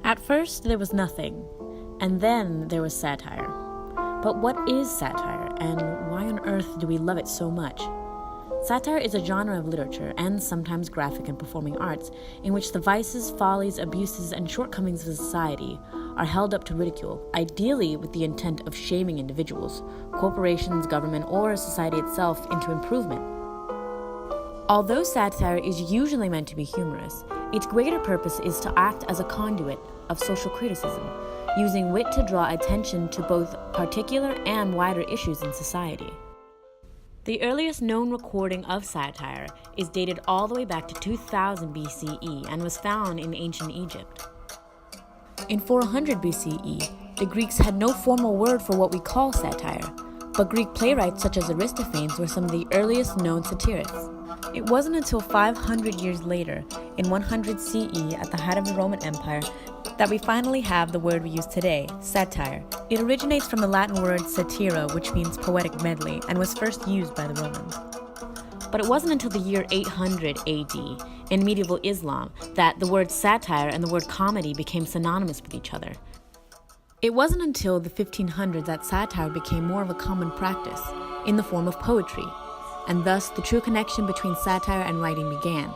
At first, there was nothing, and then there was satire. But what is satire, and why on earth do we love it so much? Satire is a genre of literature, and sometimes graphic and performing arts, in which the vices, follies, abuses, and shortcomings of society are held up to ridicule, ideally with the intent of shaming individuals, corporations, government, or society itself into improvement. Although satire is usually meant to be humorous, its greater purpose is to act as a conduit of social criticism, using wit to draw attention to both particular and wider issues in society. The earliest known recording of satire is dated all the way back to 2000 BCE and was found in ancient Egypt. In 400 BCE, the Greeks had no formal word for what we call satire, but Greek playwrights such as Aristophanes were some of the earliest known satirists. It wasn't until 500 years later, in 100 CE, at the height of the Roman Empire, that we finally have the word we use today, satire. It originates from the Latin word satira, which means poetic medley, and was first used by the Romans. But it wasn't until the year 800 AD, in medieval Islam, that the word satire and the word comedy became synonymous with each other. It wasn't until the 1500s that satire became more of a common practice, in the form of poetry, and thus the true connection between satire and writing began,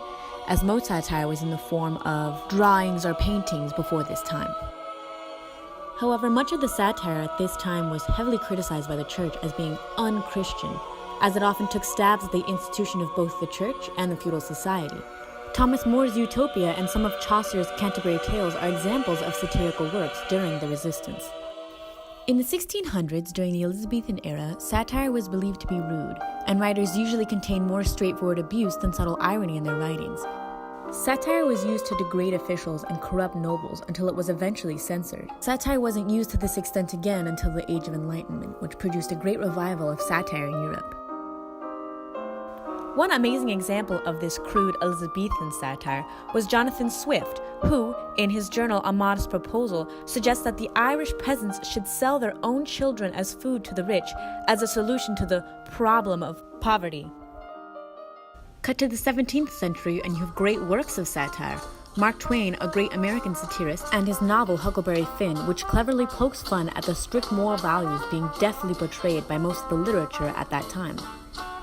as most satire was in the form of drawings or paintings before this time. However, much of the satire at this time was heavily criticized by the church as being un-Christian, as it often took stabs at the institution of both the church and the feudal society. Thomas More's Utopia and some of Chaucer's Canterbury Tales are examples of satirical works during the Resistance. In the 1600s, during the Elizabethan era, satire was believed to be rude, and writers usually contained more straightforward abuse than subtle irony in their writings. Satire was used to degrade officials and corrupt nobles until it was eventually censored. Satire wasn't used to this extent again until the Age of Enlightenment, which produced a great revival of satire in Europe. One amazing example of this crude Elizabethan satire was Jonathan Swift, who, in his journal A Modest Proposal, suggests that the Irish peasants should sell their own children as food to the rich as a solution to the problem of poverty. Cut to the 17th century and you have great works of satire. Mark Twain, a great American satirist, and his novel Huckleberry Finn, which cleverly pokes fun at the strict moral values being deftly portrayed by most of the literature at that time.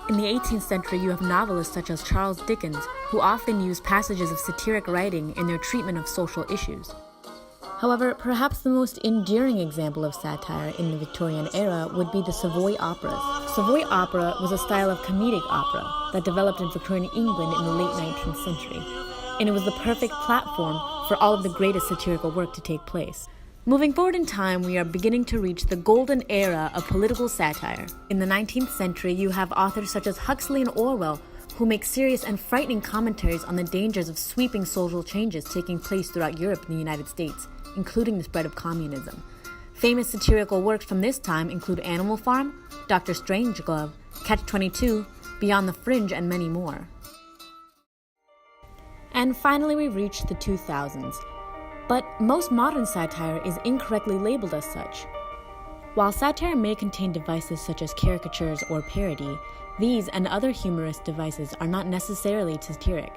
In the 18th century, you have novelists such as Charles Dickens, who often use passages of satiric writing in their treatment of social issues. However, perhaps the most enduring example of satire in the Victorian era would be the Savoy operas. Savoy opera was a style of comedic opera that developed in Victorian England in the late 19th century, and it was the perfect platform for all of the greatest satirical work to take place. Moving forward in time, we are beginning to reach the golden era of political satire. In the 19th century, you have authors such as Huxley and Orwell, who make serious and frightening commentaries on the dangers of sweeping social changes taking place throughout Europe and the United States, including the spread of communism. Famous satirical works from this time include Animal Farm, Dr. Strangelove, Catch-22, Beyond the Fringe, and many more. And finally, we reach the 2000s. But most modern satire is incorrectly labeled as such. While satire may contain devices such as caricatures or parody, these and other humorous devices are not necessarily satiric.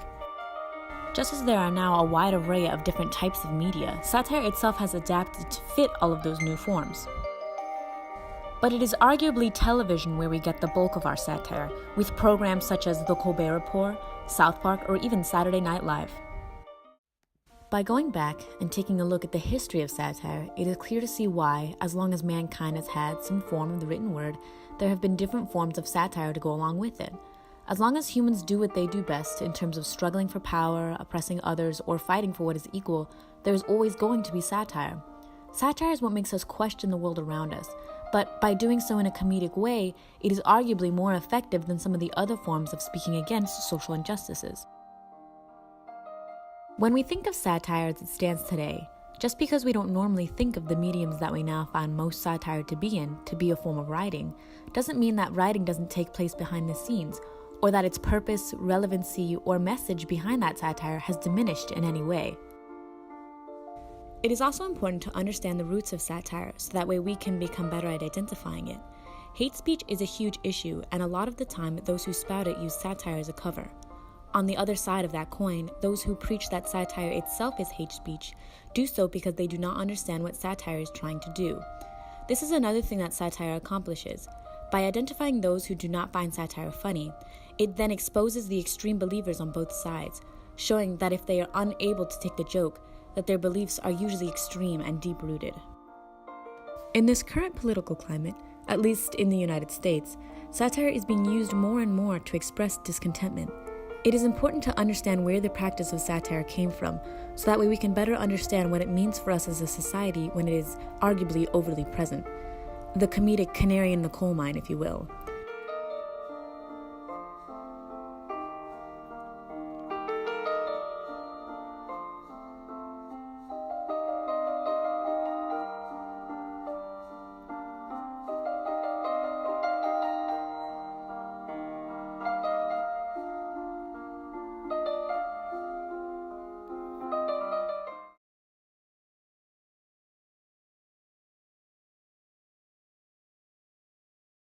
Just as there are now a wide array of different types of media, satire itself has adapted to fit all of those new forms. But it is arguably television where we get the bulk of our satire, with programs such as The Colbert Report, South Park, or even Saturday Night Live. By going back and taking a look at the history of satire, it is clear to see why, as long as mankind has had some form of the written word, there have been different forms of satire to go along with it. As long as humans do what they do best in terms of struggling for power, oppressing others, or fighting for what is equal, there is always going to be satire. Satire is what makes us question the world around us, but by doing so in a comedic way, it is arguably more effective than some of the other forms of speaking against social injustices. When we think of satire as it stands today, just because we don't normally think of the mediums that we now find most satire to be a form of writing, doesn't mean that writing doesn't take place behind the scenes, or that its purpose, relevancy, or message behind that satire has diminished in any way. It is also important to understand the roots of satire, so that way we can become better at identifying it. Hate speech is a huge issue, and a lot of the time, those who spout it use satire as a cover. On the other side of that coin, those who preach that satire itself is hate speech do so because they do not understand what satire is trying to do. This is another thing that satire accomplishes. By identifying those who do not find satire funny, it then exposes the extreme believers on both sides, showing that if they are unable to take the joke, that their beliefs are usually extreme and deep-rooted. In this current political climate, at least in the United States, satire is being used more and more to express discontentment. It is important to understand where the practice of satire came from, so that way we can better understand what it means for us as a society when it is arguably overly present. The comedic canary in the coal mine, if you will.